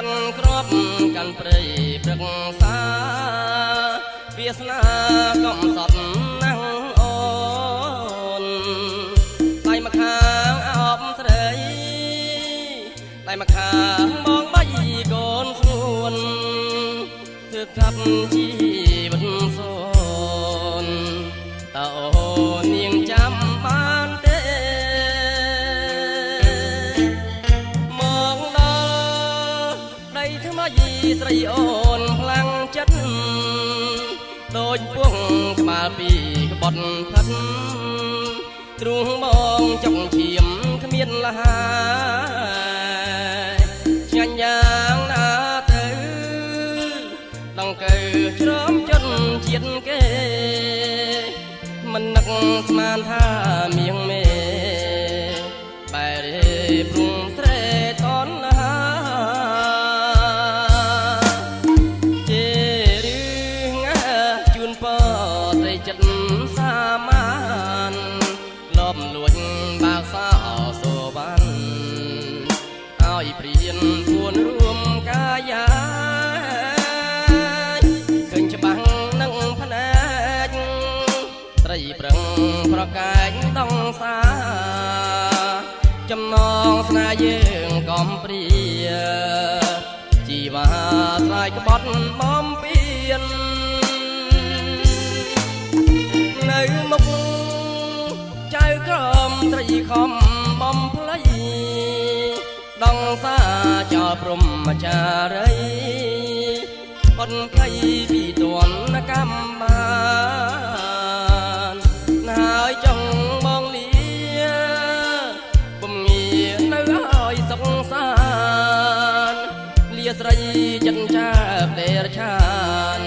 ដឹងក្របកាន់ព្រៃព្រឹកសាវាសនាកំសត់ណាស់អូនដៃមកខាងអោបស្រីដៃមកខាងបងបីកូនស្ងួនទើបថាប់ជីវិតសូនតើអូននាងចាំបានទេមកដល់ដីថ្មីស្រីអូនខ្លាំងចិត្តដូចពួងក្បាលពីក្បត់ផិតទ្រូងបងចុកឈាមគ្មានលហាឆ្ងាញ់យ៉ាងណាទៅដងកើជ្រំចិត្តជាតិគេមិននឹកស្មានថាមៀងមេបែរព្រំត្រេតនហាជារឿងជូនពរត្រីចិត្តសាមានលបលួចបាក់សោសូបានឲ្យព្រៀនពួនរួមកាយាឃើញច្បាស់នឹងភ្នែកត្រីប្រឹងប្រកែកដងសាចំណងស្នេហ៍យើងកំព្រាជីវ៉ាស្លាយក្បត់បំពៀននៅមុខចៅក្រមត្រីខំបំភ្លៃដងសាចោលព្រំចារីបនភ័យពីទនកម្មបានហើយចង់បងលាពុំងារនៅឲ្យសុខសាន្តលាស្រីចិនចាបដេរឆាន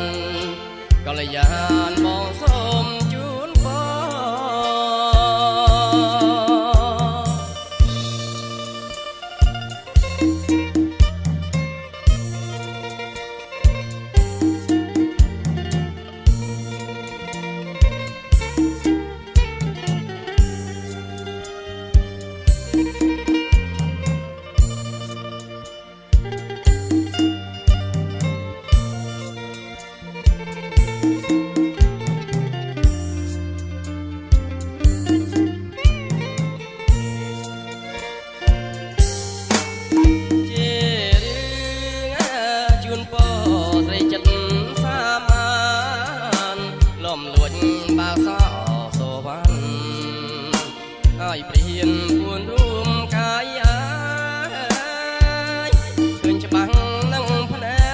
កល្យានបងសូមជូនពរឲ្យព្រៀនពួនរួមកាយាឃើញច្បាស់នឹងភ្នែ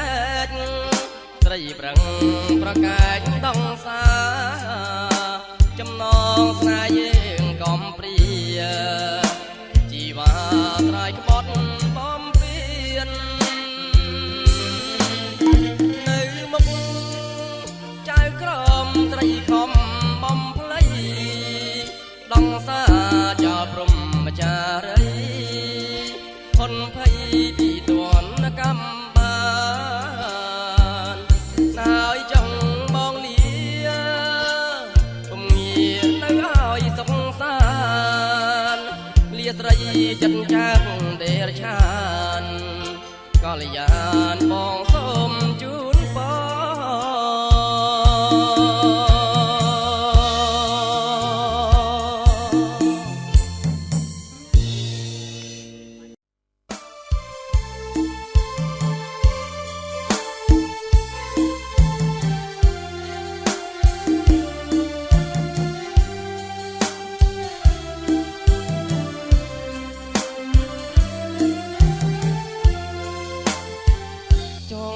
កត្រីប្រឹងប្រកែកដងសាចំណងស្នេហ៍យើងកំព្រាជីវ៉ាស្រ័យក្បត់បំពៀននៅមុខចៅក្រមត្រីខំបំភ្លៃដងសាចោលព្រំចារីផុនភ័យពីទនកម្មបានហើយចង់បងលាពុំងារនៅឲ្យសុខសាន្តលាស្រីចិនចាបដេរឆានកល្យានបងសូមជូនពរចង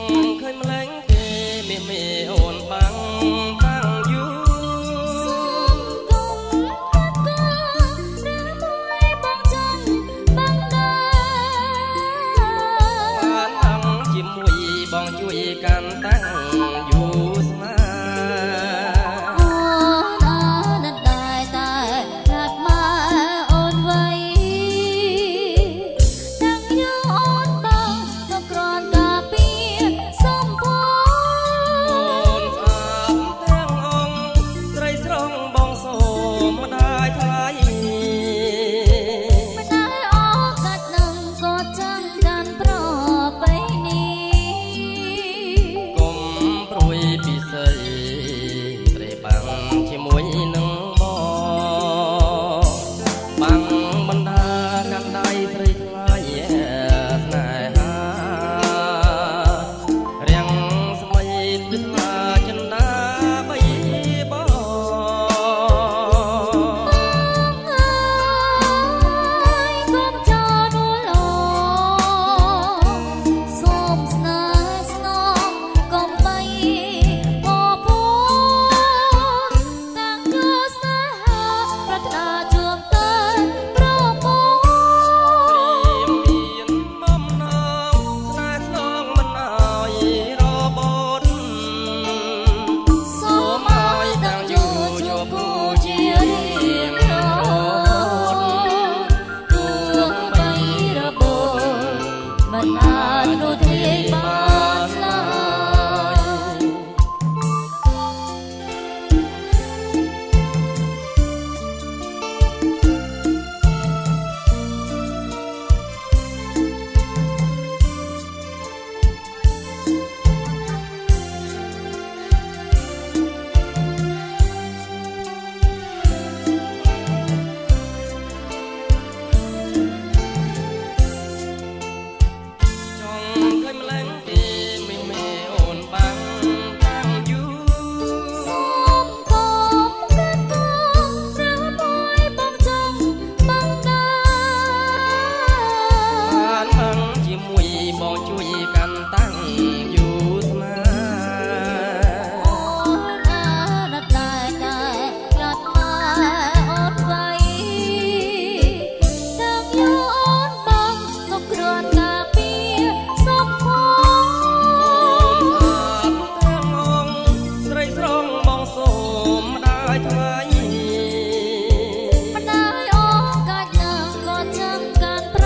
បណ្ដាយអូកាច់ណាស់ក៏ចាំការប្រ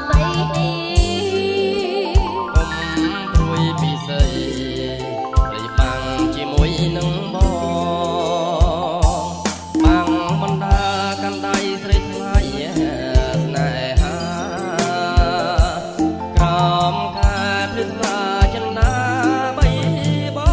បីនេះកុំព្រួយពីស្រីស្រីបាំងជាមួយនឹងបាំងបណ្ដាកាន់ដៃស្រីថ្លៃស្នេហាក្រមការភ្លឺថ្លាចិនណាបីបង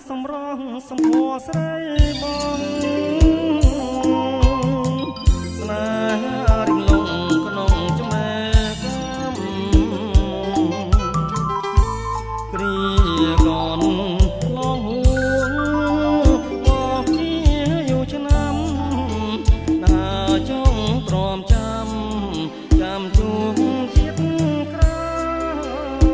សម្រងសំភ័រស្រីបងស្នេហារំលងក្នុងចំណែកគ្រាកូនឡងហួងមកជាយូរឆ្នាំណាចង់ព្រមចាំជួបជាតិក្រោយ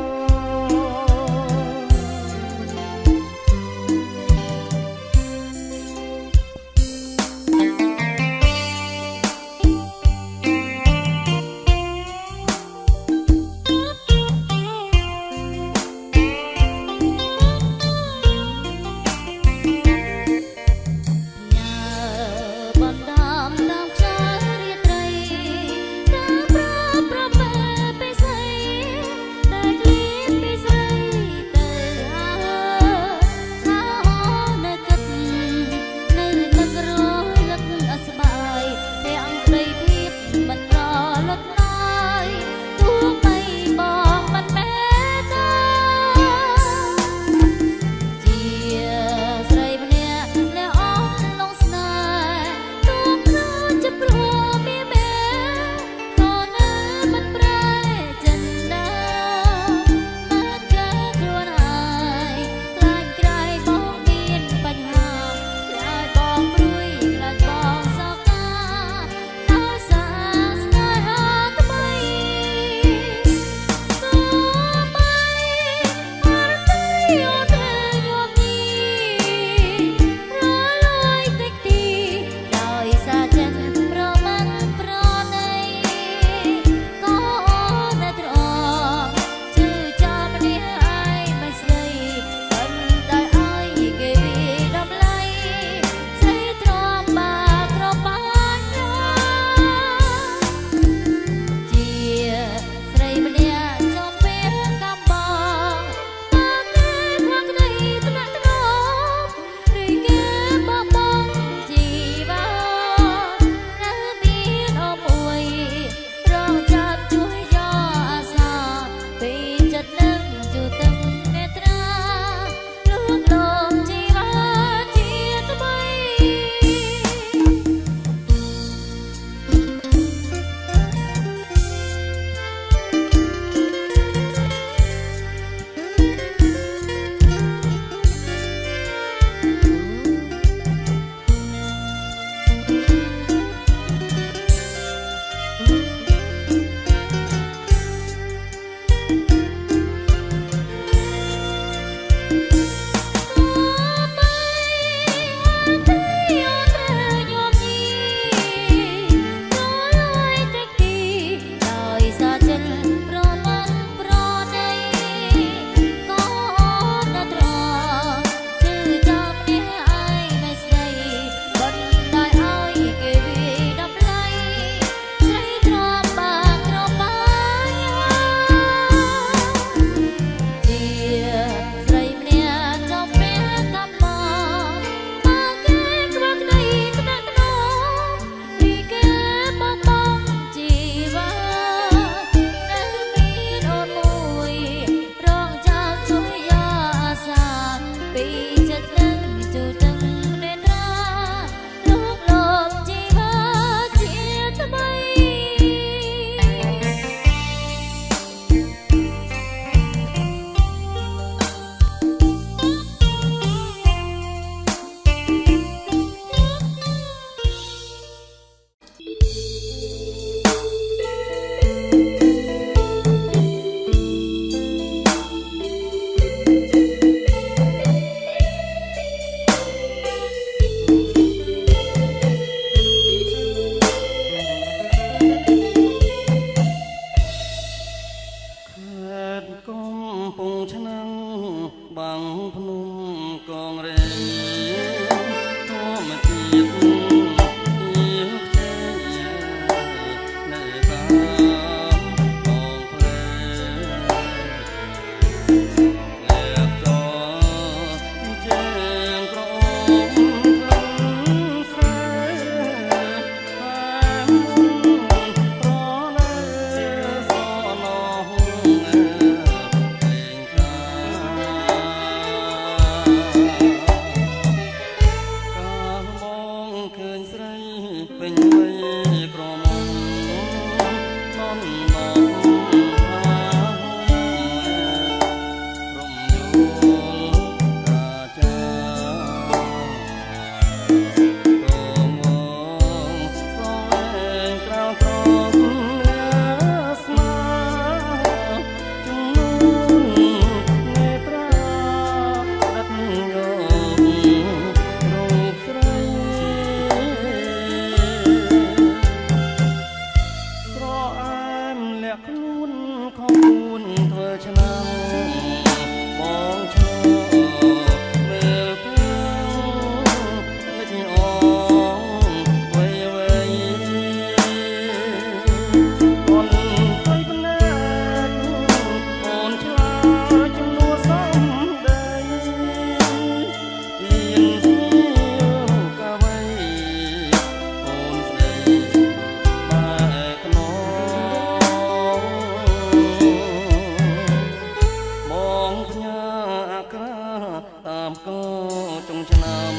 ឆ្នាំ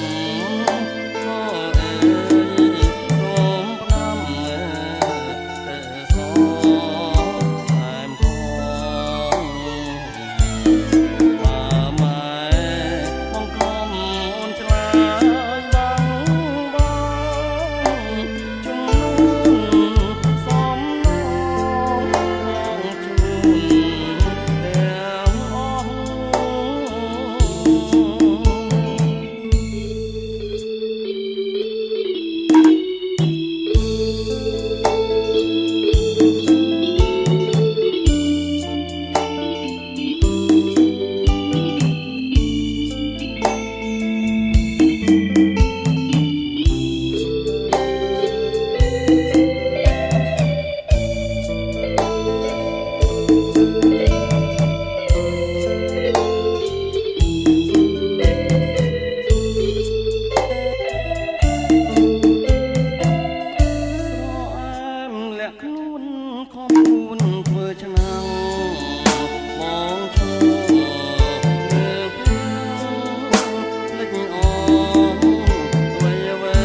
ក៏អើយសូមផ្ដាំតែសតែមផងបើម៉ែបងក្រុមអូនឆ្លើយដឹងបងជំនួនសំណងជូនទាំងអស់ខ្លួនខំនួនធ្វើឆ្នាំងបងឈរលើផ្លូវលិចអងវ័យអ្វី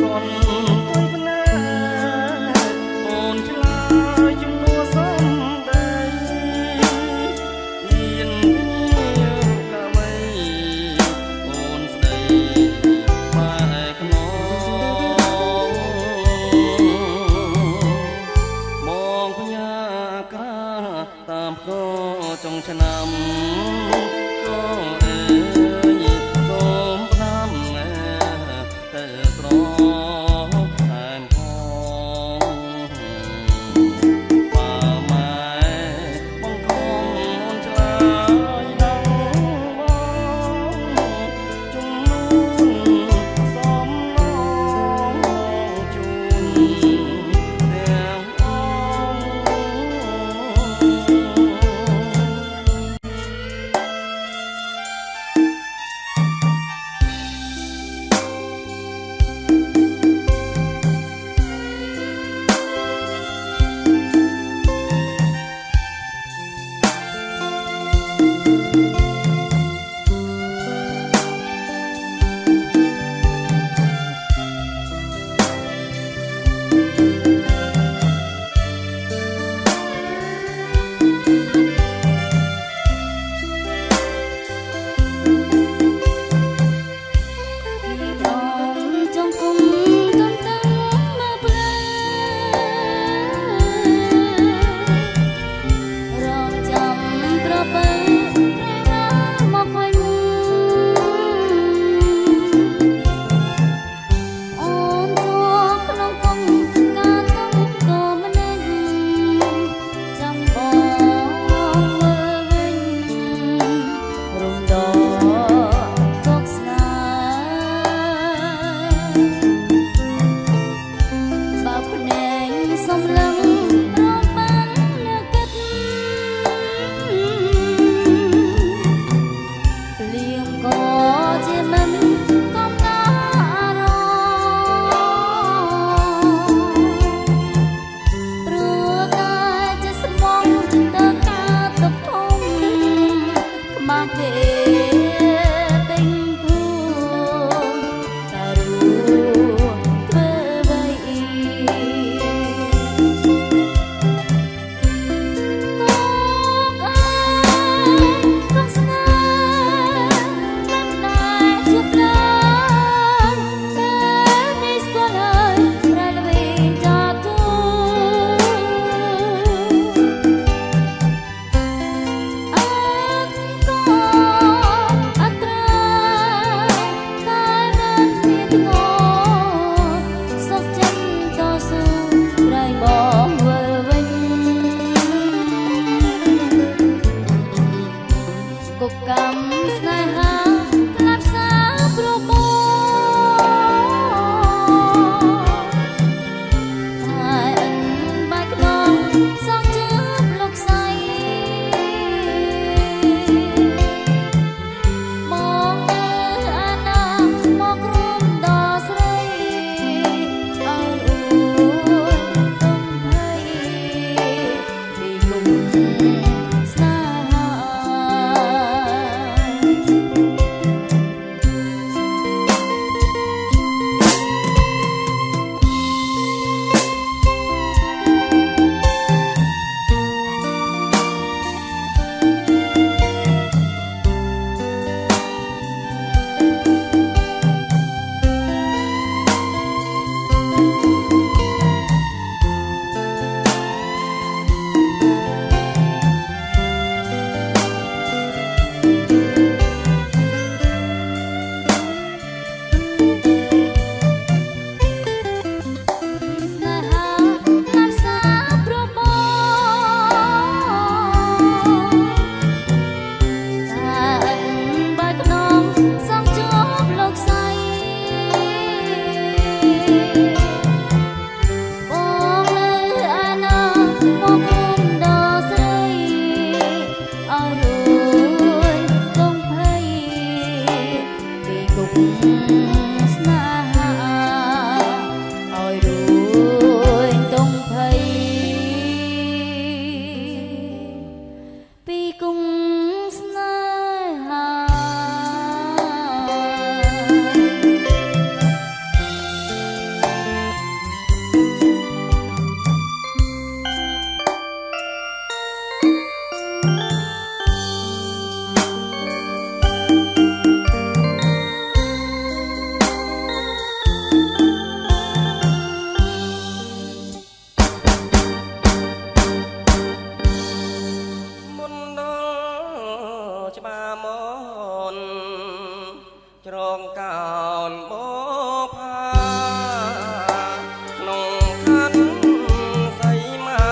កូនទៅណាអូនឆ្លើយជំនួសសំដីហ៊ានកាវៃអូនស្ដីបែកខ្នងតាមក៏ចុងឆ្នាំក៏អើយសូមផ្ដាំតែស្រតែមផងបើម៉ែបងកូនឆ្លើយដឹងបងជំនួនសំណងជូនទាំងអស់ ច្រងកោនបោផាក្នុងខណ្ឌសីមា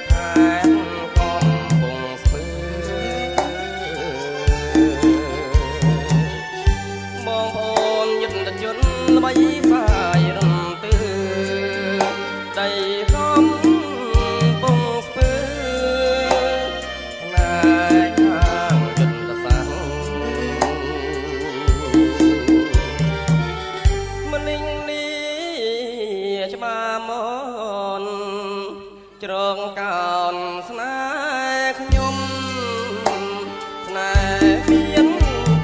ខេត្តកំពង់ស្ពឺបងប្អូនយុទ្ធជនល្បីសាយរំទឺដៃកំពង់ស្ពឺណែខាងយុទ្ធសាស្ត្រម្លឹងនេះច្បាមនច្រងកោនស្នេហ៍ខ្ញុំស្នេហ៍មាន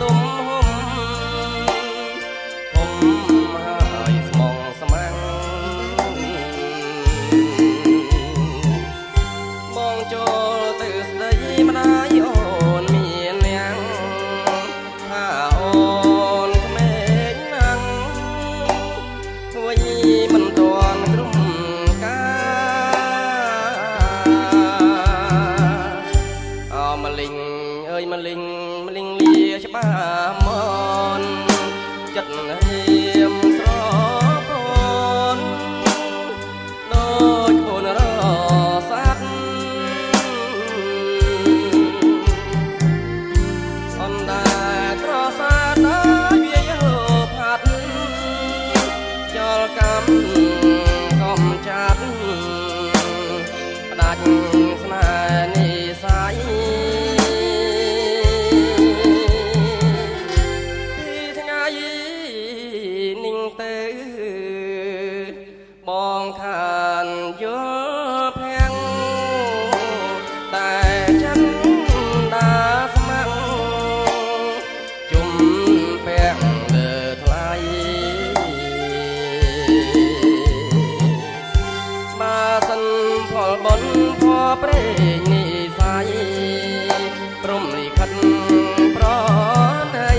ទំហំហើយស្មងស្មាំងបងចូលទៅស្ដីម្ដាយអូនមាននាងថាអូនក្មេងណាំងវិញមិនទាន់ក្រុមការម្លឹងអើយម្លឹងលាច្បាមនចិត្តរៀមស្រពនដូចពូនរស័ក្តិអនដែលត្រសាដល់វាយោផាត់ចោលកម្មកំចាត់ផ្ដាច់ស្នេហ៍និស័យទៅបងខានយល់ភាំងតែចិនដាស្មាំងជុំពាំងលើថ្លៃបើសិនផលបុណ្យផលព្រេងនិស័យព្រំលិខិតប្រណី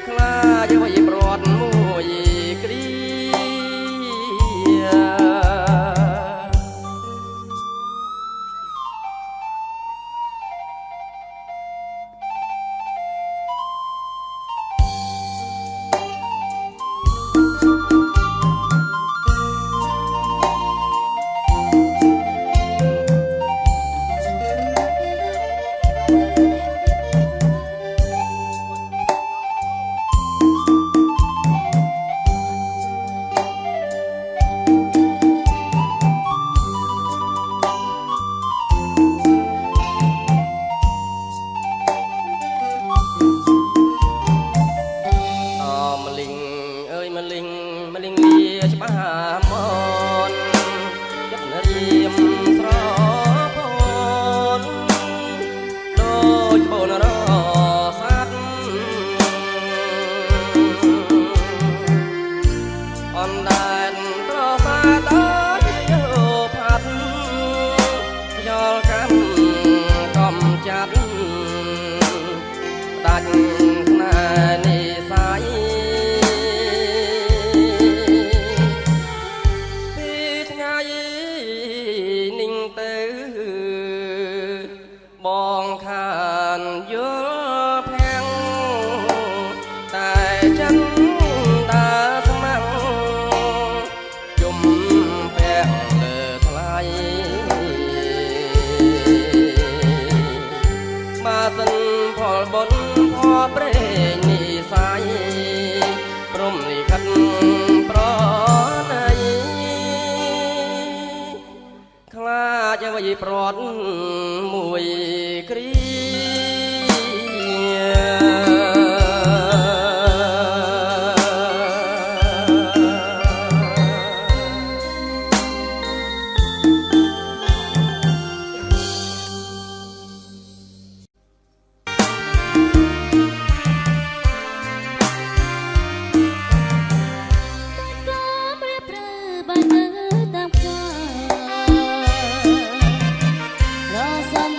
ខ្លាចអ្វីប្រត់មួយគ្រាម្លឹងលាច្បាមនចិត្តរៀមស្រពនដូចបូនរស័ក្តិអនដែលត្រសាដល់យោផាត់យោលកម្មកំចាត់ដាច់ស្នេហ៍និស័យបងខានយល់ភាំងតែចិនដាស្មាំងជុំពាំងលើថ្លៃបើសិនផលបុណ្យផលព្រេងនិស័យព្រំលិខិតប្រណីខ្លាចអ្វីប្រត់មួយគ្រារសំ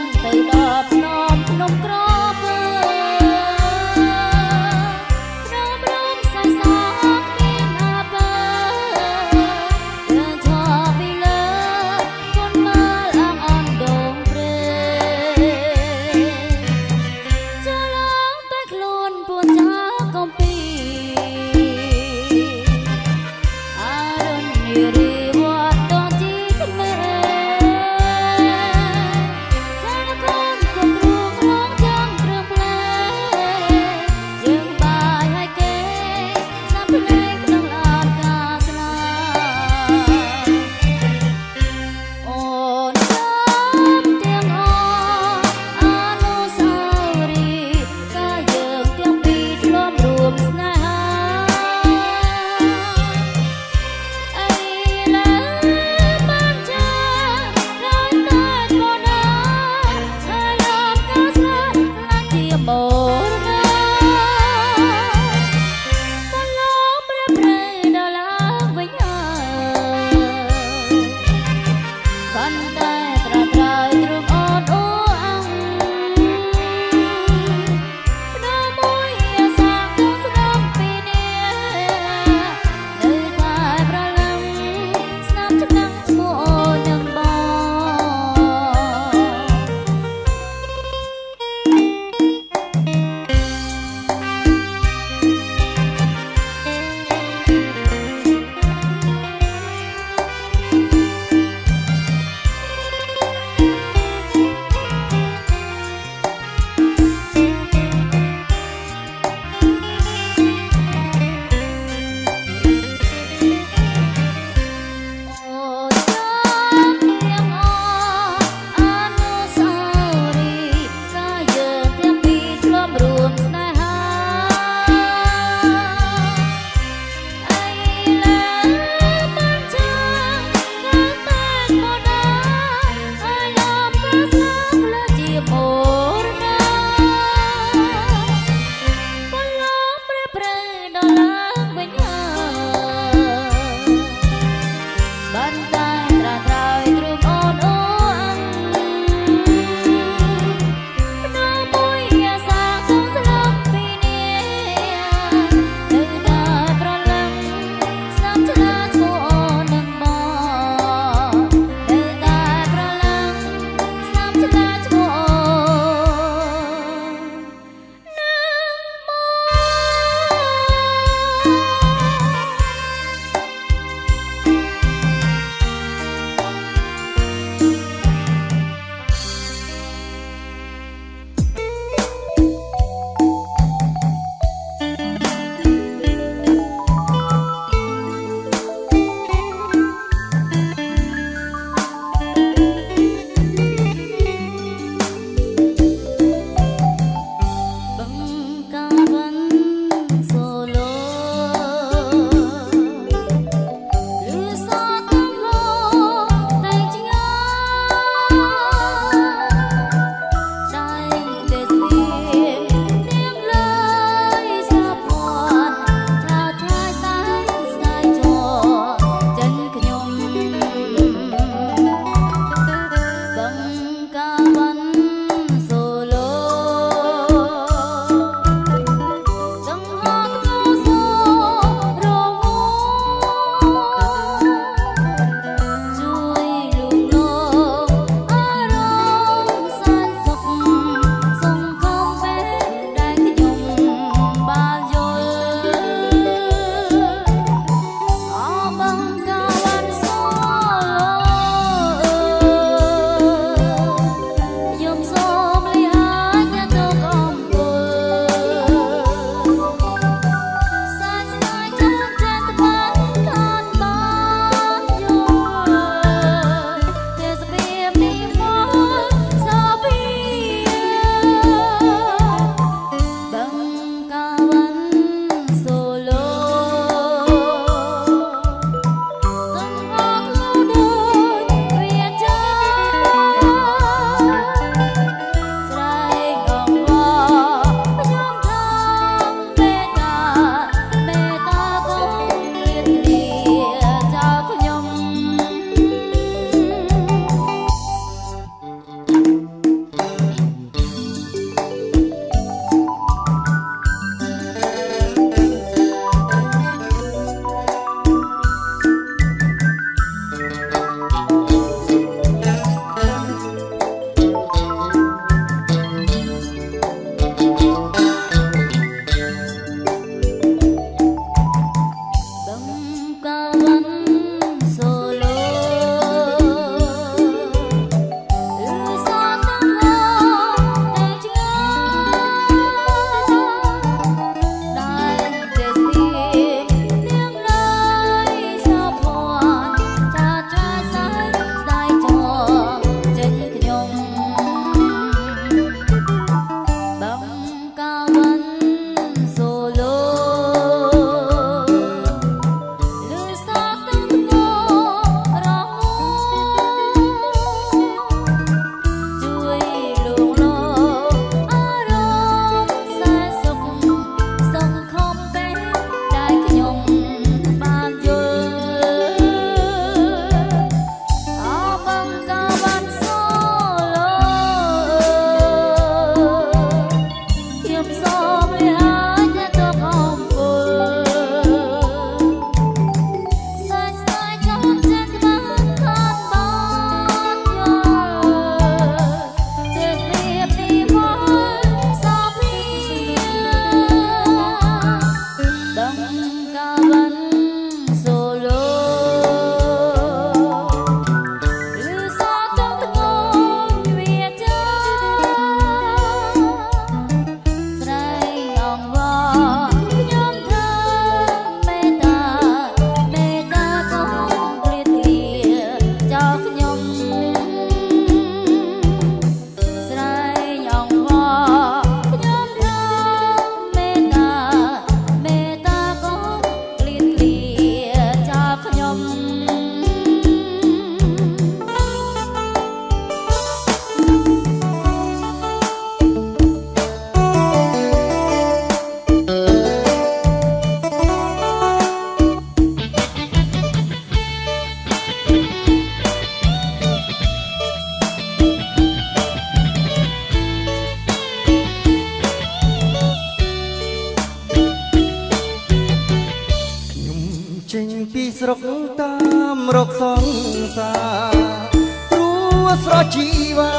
ស្រុកតាមរកសង្សារព្រោះស្រស់ជីវ៉ា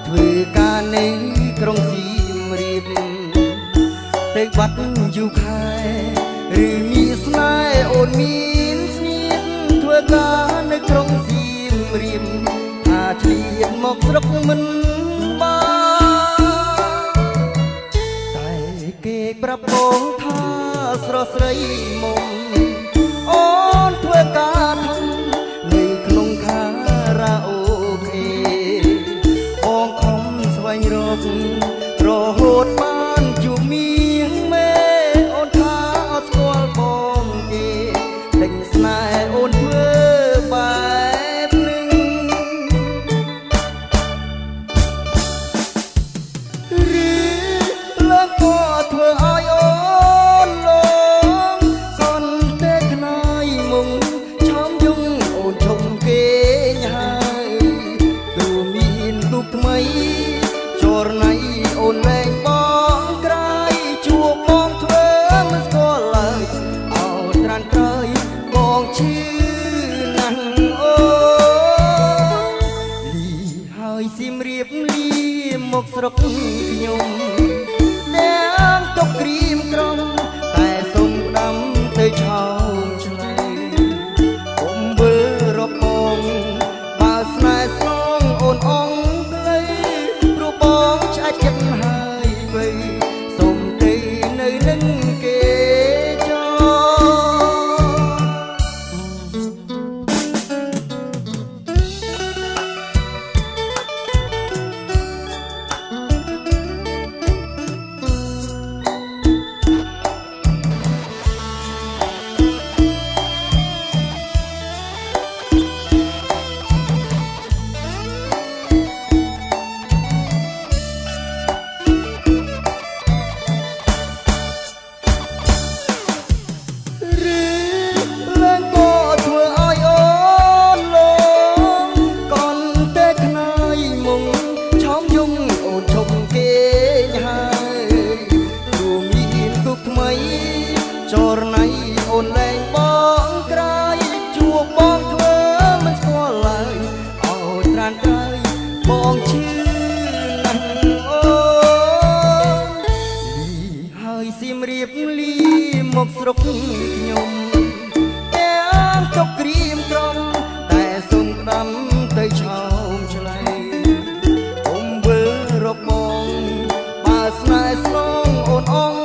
ធ្វើការនៅក្រុងសៀមរាបតែបាត់យូរខែឬមានស្នេហ៍អូនមានស្នៀតធ្វើការនៅក្រុងសៀមរាបថាឆ្លៀតមកស្រុកមិនបានតែគេប្រាប់បងថាស្រស់ស្រីមុំអូនធ្វើការធំនៅក្នុងខារ៉ាអូខេបងខំស្វែងរករហូតបានជួបមាសមេអូនថាអត់ស្គាល់បងគេដេញស្នេហ៍អូនធ្វើបែបនេះឬលើកក៏ធ្វើឲ្យអូនលងសន្តិខ្នាយមុំឆោមយងអូនឈុំគេញហើយព្រោះមានទូកថ្មីចរណៃអូនលែងបងក្រៃជួបបងធ្វើមិនស្គាល់ឡើយអោត្រានក្រោយបងឈឺណាស់អូលីហើយសៀមរាបលីមកស្រុកខ្ញុំទាំងទុកក្រៀមក្រំតែសុំដាំទៅឆោមឆ្លៃកុំវិលរកបងបើស្នេហ៍ស្នងអូនអងក្លីព្រោះបងឆ្អែតចិត្តហើយបីសុំទៅនៅនឹងគេចោចរណៃអូនលែងបងក្រៃជួបបងធ្វើមិនស្គាល់ឡើយអោត្រានក្រោយបងឈឺណាស់អូលីហើយសៀមរាបលីមកស្រុកខ្ញុំទាំងចុកក្រៀមក្រំតែសុំដាំទៅឆោមឆ្លៃអុំវិលរកបងបើស្នេហ៍ស្នងអូនអង